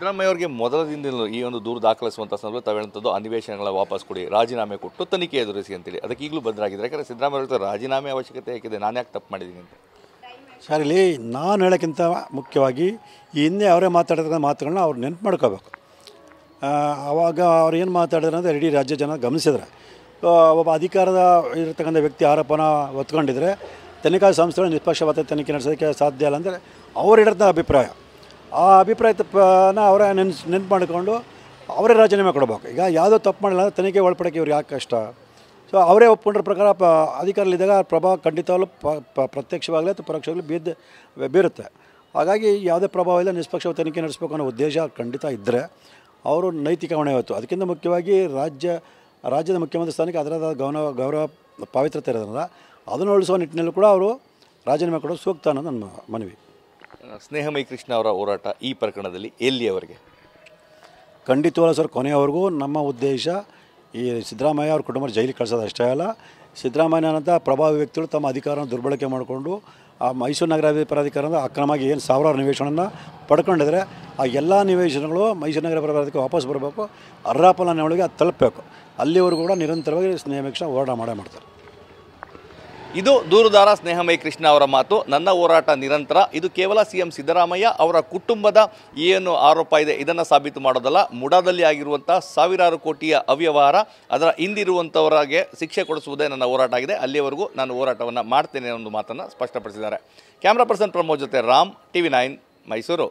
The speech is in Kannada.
ಸಿದ್ದರಾಮಯ್ಯ ಅವರಿಗೆ ಮೊದಲ ದಿನದಲ್ಲೂ ಈ ಒಂದು ದೂರು ದಾಖಲಿಸುವಂಥ ಸಂದರ್ಭ ತಾವೇಳಂಥದ್ದು ಅಧಿವೇಶನಗಳ ವಾಪಸ್ ಕೊಡಿ, ರಾಜೀನಾಮೆ ಕೊಟ್ಟು ತನಿಖೆ ಎದುರಿಸಿ ಅಂತೇಳಿ. ಅದಕ್ಕೆ ಈಗಲೂ ಬದ್ಧರಾಗಿದ್ದಾರೆ. ಯಾಕಂದರೆ ಸಿದ್ದರಾಮಯ್ಯ ಅವ್ರ ರಾಜೀನಾಮೆ ಅವಶ್ಯಕತೆ ಯಾಕಿದೆ, ನಾನು ಯಾಕೆ ತಪ್ಪು ಮಾಡಿದ್ದೀನಿ ಅಂತ. ಸರ್, ಇಲ್ಲಿ ನಾನು ಹೇಳೋಕ್ಕಿಂತ ಮುಖ್ಯವಾಗಿ ಈ ಹಿಂದೆ ಅವರೇ ಮಾತಾಡಿದ ಮಾತುಗಳನ್ನ ಅವ್ರು ನೆನಪು ಮಾಡ್ಕೋಬೇಕು. ಆವಾಗ ಅವ್ರು ಏನು ಮಾತಾಡಿದ್ರೆ ಅಂದರೆ ಇಡೀ ರಾಜ್ಯ ಜನ ಗಮನಿಸಿದ್ರೆ, ಒಬ್ಬ ಅಧಿಕಾರದ ಇರತಕ್ಕಂಥ ವ್ಯಕ್ತಿ ಆರೋಪನ ಹೊತ್ಕೊಂಡಿದ್ರೆ ತನಿಖಾ ಸಂಸ್ಥೆಗಳು ನಿಷ್ಪಕ್ಷಪಾತ ತನಿಖೆ ನಡೆಸೋದಕ್ಕೆ ಸಾಧ್ಯ ಇಲ್ಲ ಅಂದರೆ ಅವ್ರು ಇಡೋದ ಅಭಿಪ್ರಾಯ. ಆ ಅಭಿಪ್ರಾಯನ ಅವರೇ ನೆನ್ಪು ಮಾಡಿಕೊಂಡು ಅವರೇ ರಾಜೀನಾಮೆ ಕೊಡಬೇಕು. ಈಗ ಯಾವುದೋ ತಪ್ಪು ಮಾಡಿಲ್ಲ ಅಂದರೆ ತನಿಖೆ ಒಳಪಡೋಕ್ಕೆ ಇವ್ರಿಗೆ ಯಾಕೆ ಕಷ್ಟ? ಸೊ ಅವರೇ ಒಪ್ಕೊಂಡ್ರ ಪ್ರಕಾರ ಅಧಿಕಾರದಲ್ಲಿದ್ದಾಗ ಪ್ರಭಾವ ಖಂಡಿತವಾಗಲೂ ಪ್ರತ್ಯಕ್ಷವಾಗಲಿ ಅಥವಾ ಪರೋಕ್ಷವಾಗಲಿ ಬೀರುತ್ತೆ. ಹಾಗಾಗಿ ಯಾವುದೇ ಪ್ರಭಾವ ಇಲ್ಲ, ನಿಷ್ಪಕ್ಷ ತನಿಖೆ ನಡೆಸಬೇಕು ಅನ್ನೋ ಉದ್ದೇಶ ಖಂಡಿತ ಇದ್ದರೆ ಅವರು ನೈತಿಕ ಹೊಣೆ ಹೊತ್ತು. ಅದಕ್ಕಿಂತ ಮುಖ್ಯವಾಗಿ ರಾಜ್ಯದ ಮುಖ್ಯಮಂತ್ರಿ ಸ್ಥಾನಕ್ಕೆ ಅದರದ ಗೌರವ ಪಾವಿತ್ರತೆ ಇರೋದ್ರಿಂದ ಅದನ್ನು ಉಳಿಸುವ ನಿಟ್ಟಿನಲ್ಲೂ ಕೂಡ ಅವರು ರಾಜೀನಾಮೆ ಕೊಡೋದು ಸೂಕ್ತ ಅನ್ನೋದು ನನ್ನ ಮನವಿ. ಸ್ನೇಹಮಯಿ ಕೃಷ್ಣ ಅವರ ಹೋರಾಟ ಈ ಪ್ರಕರಣದಲ್ಲಿ ಎಲ್ಲಿಯವರೆಗೆ? ಖಂಡಿತವಾಗ್ಲೂ ಸರ್, ಕೊನೆಯವರೆಗೂ ನಮ್ಮ ಉದ್ದೇಶ ಈ ಸಿದ್ದರಾಮಯ್ಯ ಅವ್ರ ಕುಟುಂಬ ಜೈಲಿಗೆ ಕಳಿಸೋದು ಅಷ್ಟೇ ಅಲ್ಲ. ಸಿದ್ದರಾಮಯ್ಯನಂಥ ಪ್ರಭಾವಿ ವ್ಯಕ್ತಿಗಳು ತಮ್ಮ ಅಧಿಕಾರವನ್ನು ದುರ್ಬಳಕೆ ಮಾಡಿಕೊಂಡು ಆ ಮೈಸೂರು ನಗರಾಭಿವೃದ್ಧಿ ಪ್ರಾಧಿಕಾರದ ಅಕ್ರಮವಾಗಿ ಏನು ಸಾವಿರಾರು ನಿವೇಶನವನ್ನು ಪಡ್ಕೊಂಡಿದ್ರೆ ಆ ಎಲ್ಲ ನಿವೇಶನಗಳು ಮೈಸೂರು ನಗರ ಪ್ರಾಧಿಕಾರಕ್ಕೆ ವಾಪಸ್ ಬರಬೇಕು, ಅರ್ಹ ಫಲಾನುಭವಿಗಳಿಗೆ ಅದು ತಲುಪಬೇಕು. ಅಲ್ಲಿವರೆಗೂ ಕೂಡ ನಿರಂತರವಾಗಿ ಸ್ನೇಹಮಯಿ ಕೃಷ್ಣ ಹೋರಾಟ ಮಾಡ್ತಾರೆ. ಇದು ದೂರುದಾರ ಸ್ನೇಹಮಯಿ ಕೃಷ್ಣ ಅವರ ಮಾತು. ನನ್ನ ಹೋರಾಟ ನಿರಂತರ. ಇದು ಕೇವಲ CM ಸಿದ್ದರಾಮಯ್ಯ ಅವರ ಕುಟುಂಬದ ಏನು ಆರೋಪ ಇದೆ ಇದನ್ನು ಸಾಬೀತು ಮಾಡೋದಲ್ಲ, ಮುಡಾದಲ್ಲಿ ಆಗಿರುವಂಥ ಸಾವಿರಾರು ಕೋಟಿಯ ಅವ್ಯವಹಾರ, ಅದರ ಹಿಂದಿರುವಂಥವರಿಗೆ ಶಿಕ್ಷೆ ಕೊಡಿಸುವುದೇ ನನ್ನ ಹೋರಾಟ ಆಗಿದೆ. ಅಲ್ಲಿಯವರೆಗೂ ನಾನು ಹೋರಾಟವನ್ನು ಮಾಡ್ತೇನೆ ಅನ್ನೋ ಮಾತನ್ನು ಸ್ಪಷ್ಟಪಡಿಸಿದ್ದಾರೆ. ಕ್ಯಾಮ್ರಾ ಪರ್ಸನ್ ಪ್ರಮೋದ್ ಜೊತೆ ರಾಮ್, TV9 ಮೈಸೂರು.